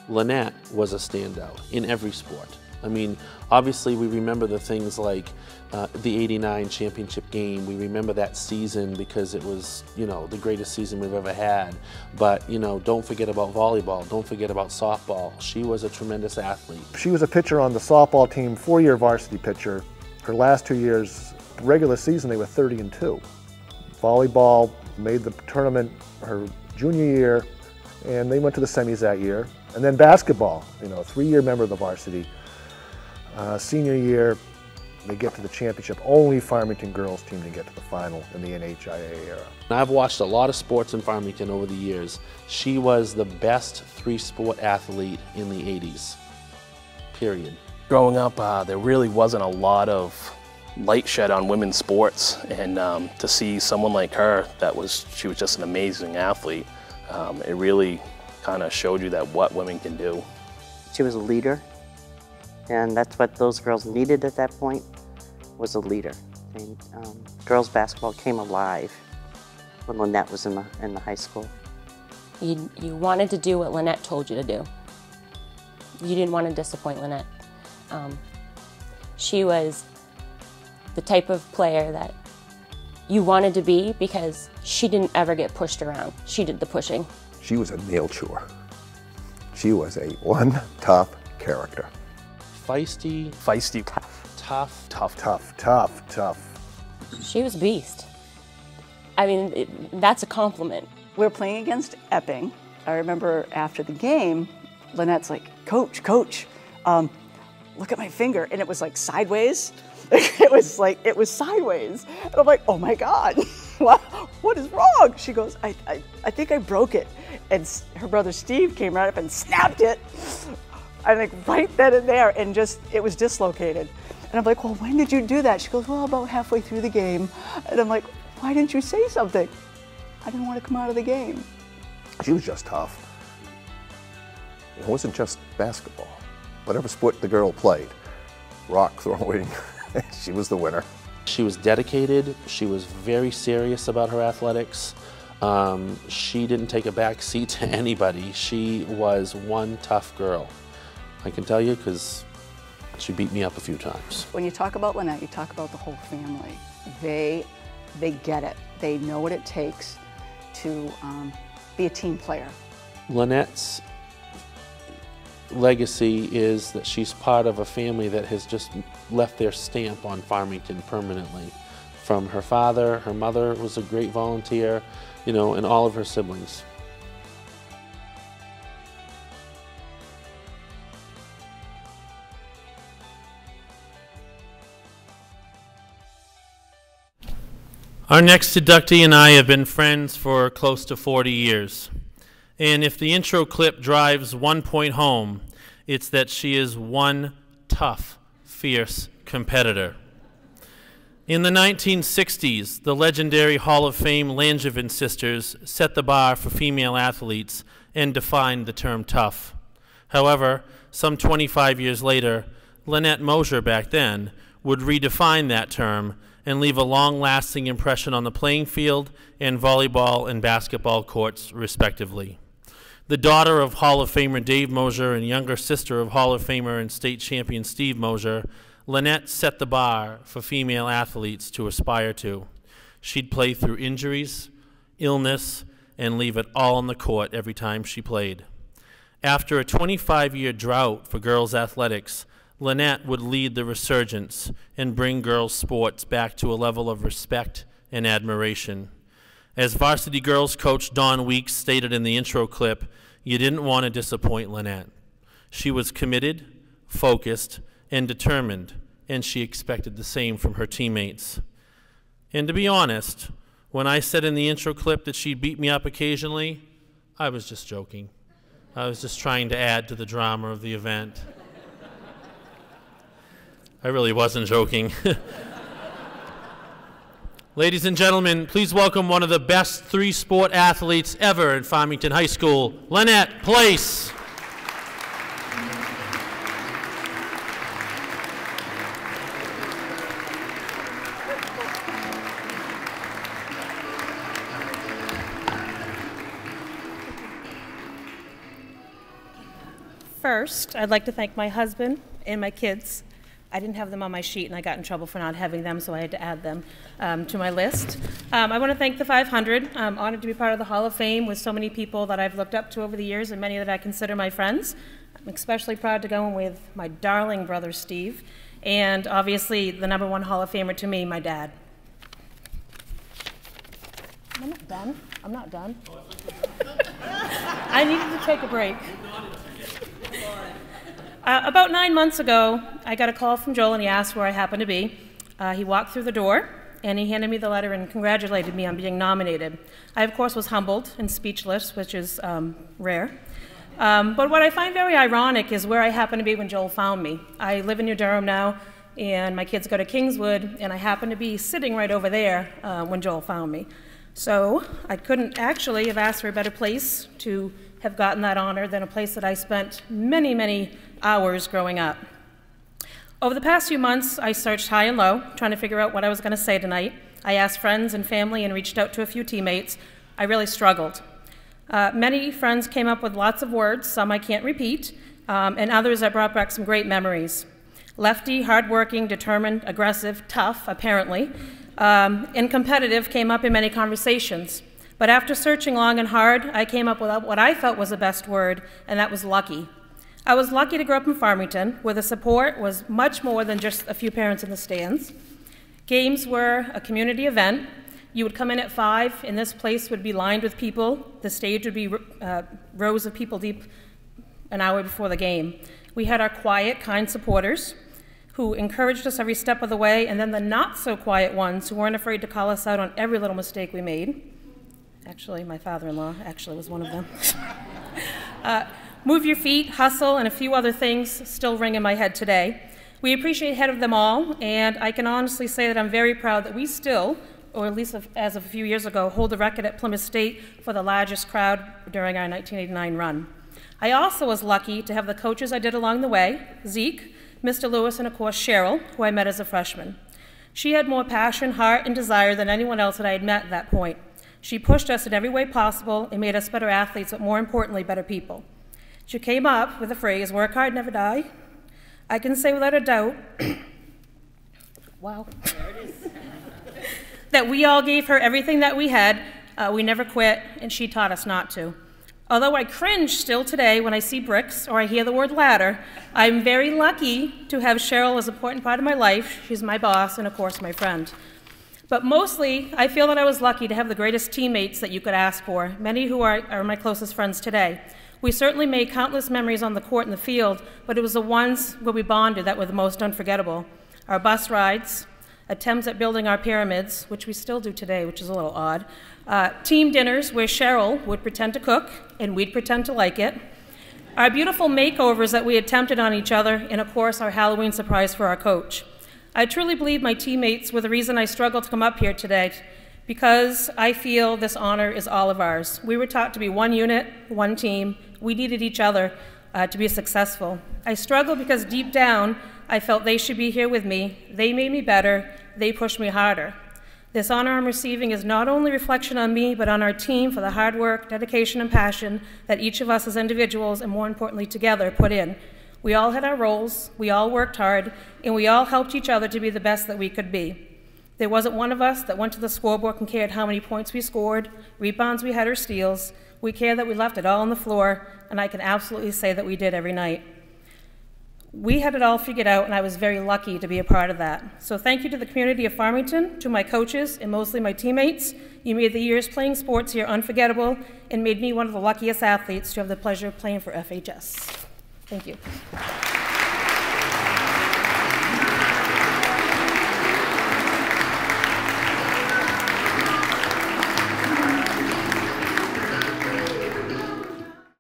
Lynette was a standout in every sport. I mean, obviously we remember the things like the '89 championship game. We remember that season because it was, you know, the greatest season we've ever had. But, you know, don't forget about volleyball. Don't forget about softball. She was a tremendous athlete. She was a pitcher on the softball team, 4-year varsity pitcher. Her last 2 years, regular season, they were 30-2. Volleyball made the tournament her junior year, and they went to the semis that year. And then basketball, you know, 3-year member of the varsity. Senior year, they get to the championship. Only Farmington girls team to get to the final in the NHIA era. I've watched a lot of sports in Farmington over the years. She was the best 3-sport athlete in the '80s, period. Growing up, there really wasn't a lot of light shed on women's sports, and to see someone like her, she was just an amazing athlete. It really kind of showed you that what women can do. She was a leader, and that's what those girls needed at that point, was a leader. And, girls basketball came alive when Lynette was in the high school. You wanted to do what Lynette told you to do. You didn't want to disappoint Lynette. She was the type of player that you wanted to be because she didn't ever get pushed around. She did the pushing. She was a nail chewer. She was a one tough character. Feisty. Feisty. Tough. Tough. Tough, tough, tough. She was a beast. I mean, that's a compliment. We were playing against Epping. I remember after the game, Lynette's like, Coach, look at my finger. And it was like sideways. It was sideways. And I'm like, oh my God, what is wrong? She goes, I think I broke it. And her brother Steve came right up and snapped it. I think right then and there, and it was dislocated. And I'm like, well, when did you do that? She goes, well, about halfway through the game. And I'm like, why didn't you say something? I didn't want to come out of the game. She was just tough. It wasn't just basketball. Whatever sport the girl played, rock throwing, she was the winner. She was dedicated. She was very serious about her athletics. She didn't take a back seat to anybody. She was one tough girl. I can tell you because she beat me up a few times. When you talk about Lynette, you talk about the whole family. They get it. They know what it takes to be a team player. Lynette's legacy is that she's part of a family that has just left their stamp on Farmington permanently. From her father, her mother was a great volunteer, you know, and all of her siblings. Our next inductee and I have been friends for close to 40 years. And if the intro clip drives one point home, it's that she is one tough, fierce competitor. In the 1960s, the legendary Hall of Fame Langevin sisters set the bar for female athletes and defined the term tough. However, some 25 years later, Lynette Mosher back then would redefine that term and leave a long-lasting impression on the playing field and volleyball and basketball courts, respectively. The daughter of Hall of Famer Dave Mosher and younger sister of Hall of Famer and state champion Steve Mosher, Lynette set the bar for female athletes to aspire to. She'd play through injuries, illness, and leave it all on the court every time she played. After a 25-year drought for girls' athletics, Lynette would lead the resurgence and bring girls' sports back to a level of respect and admiration. As varsity girls coach Don Weeks stated in the intro clip, you didn't want to disappoint Lynette. She was committed, focused, and determined, and she expected the same from her teammates. And to be honest, when I said in the intro clip that she'd beat me up occasionally, I was just joking. I was just trying to add to the drama of the event. I really wasn't joking. Ladies and gentlemen, please welcome one of the best 3-sport athletes ever in Farmington High School, Lynette Place. First, I'd like to thank my husband and my kids. I didn't have them on my sheet, and I got in trouble for not having them, so I had to add them to my list. I want to thank the 500. I'm honored to be part of the Hall of Fame with so many people that I've looked up to over the years and many that I consider my friends. I'm especially proud to go in with my darling brother, Steve, and obviously the #1 Hall of Famer to me, my dad. I'm not done. I'm not done. I needed to take a break. About 9 months ago, I got a call from Joel, and he asked where I happened to be. He walked through the door, and he handed me the letter and congratulated me on being nominated. I, of course, was humbled and speechless, which is rare. But what I find very ironic is where I happened to be when Joel found me. I live in New Durham now, and my kids go to Kingswood, and I happen to be sitting right over there when Joel found me. So I couldn't actually have asked for a better place to have gotten that honor than a place that I spent many, many hours growing up. Over the past few months, I searched high and low, trying to figure out what I was going to say tonight. I asked friends and family and reached out to a few teammates. I really struggled. Many friends came up with lots of words, some I can't repeat, and others that brought back some great memories. Lefty, hardworking, determined, aggressive, tough, apparently, and competitive came up in many conversations. But after searching long and hard, I came up with what I felt was the best word, and that was lucky. I was lucky to grow up in Farmington, where the support was much more than just a few parents in the stands. Games were a community event. You would come in at 5, and this place would be lined with people. The stage would be rows of people deep an hour before the game. We had our quiet, kind supporters who encouraged us every step of the way, and then the not-so-quiet ones who weren't afraid to call us out on every little mistake we made. Actually, my father-in-law actually was one of them. Move your feet, hustle, and a few other things still ring in my head today. We appreciate the head of them all, and I can honestly say that I'm very proud that we still, or at least as of a few years ago, hold the record at Plymouth State for the largest crowd during our 1989 run. I also was lucky to have the coaches I did along the way, Zeke, Mr. Lewis, and of course Cheryl, who I met as a freshman. She had more passion, heart, and desire than anyone else that I had met at that point. She pushed us in every way possible and made us better athletes, but more importantly, better people. She came up with the phrase, work hard, never die. I can say without a doubt, wow, that we all gave her everything that we had. We never quit, and she taught us not to. Although I cringe still today when I see bricks or I hear the word ladder, I'm very lucky to have Cheryl as an important part of my life. She's my boss and, of course, my friend. But mostly, I feel that I was lucky to have the greatest teammates that you could ask for, many who are my closest friends today. We certainly made countless memories on the court and the field, but it was the ones where we bonded that were the most unforgettable. Our bus rides, attempts at building our pyramids, which we still do today, which is a little odd, team dinners where Cheryl would pretend to cook and we'd pretend to like it, our beautiful makeovers that we attempted on each other, and of course our Halloween surprise for our coach. I truly believe my teammates were the reason I struggled to come up here today, because I feel this honor is all of ours. We were taught to be one unit, one team. We needed each other to be successful. I struggled because deep down, I felt they should be here with me. They made me better. They pushed me harder. This honor I'm receiving is not only a reflection on me, but on our team for the hard work, dedication, and passion that each of us as individuals, and more importantly together, put in. We all had our roles, we all worked hard, and we all helped each other to be the best that we could be. There wasn't one of us that went to the scoreboard and cared how many points we scored, rebounds we had, or steals. We cared that we left it all on the floor, and I can absolutely say that we did every night. We had it all figured out, and I was very lucky to be a part of that. So thank you to the community of Farmington, to my coaches, and mostly my teammates. You made the years playing sports here unforgettable and made me one of the luckiest athletes to have the pleasure of playing for FHS. Thank you.